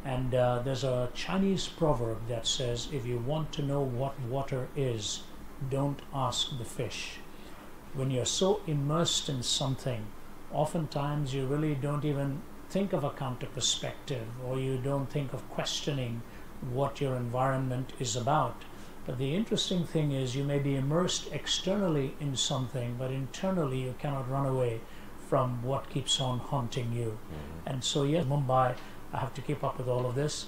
And there's a Chinese proverb that says, if you want to know what water is, don't ask the fish. When you're so immersed in something, oftentimes you really don't even think of a counter perspective, or you don't think of questioning what your environment is about. But the interesting thing is, you may be immersed externally in something, but internally you cannot run away from what keeps on haunting you. And so yes, Mumbai, I have to keep up with all of this.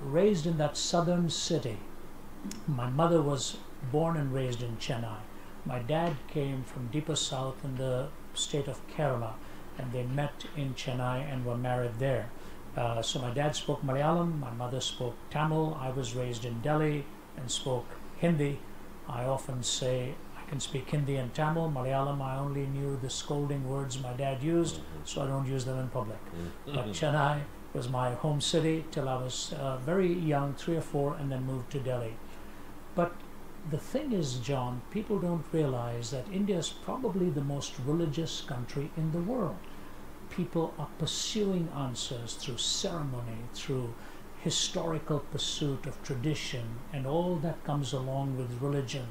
Raised in that southern city. My mother was born and raised in Chennai. My dad came from deeper south in the state of Kerala, and they met in Chennai and were married there. So my dad spoke Malayalam, my mother spoke Tamil. I was raised in Delhi and spoke Hindi. I often say I can speak Hindi and Tamil. Malayalam, I only knew the scolding words my dad used, so I don't use them in public. But Chennai was my home city till I was very young, 3 or 4, and then moved to Delhi. But the thing is, John, people don't realize that India is probably the most religious country in the world. People are pursuing answers through ceremony, through historical pursuit of tradition, and all that comes along with religion.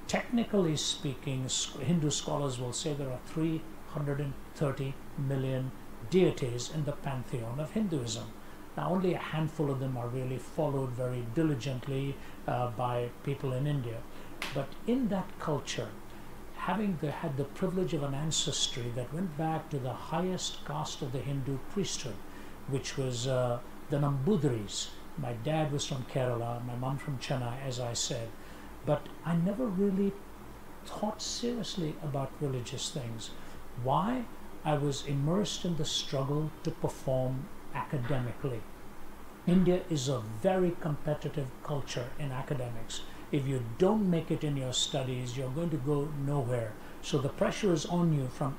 Technically speaking, Hindu scholars will say there are 330 million deities in the pantheon of Hinduism. Now, only a handful of them are really followed very diligently by people in India. But in that culture, having had the privilege of an ancestry that went back to the highest caste of the Hindu priesthood, which was the Nambudris. My dad was from Kerala, my mom from Chennai, as I said. But I never really thought seriously about religious things. Why? I was immersed in the struggle to perform academically. India is a very competitive culture in academics. If you don't make it in your studies, you're going to go nowhere. So the pressure is on you from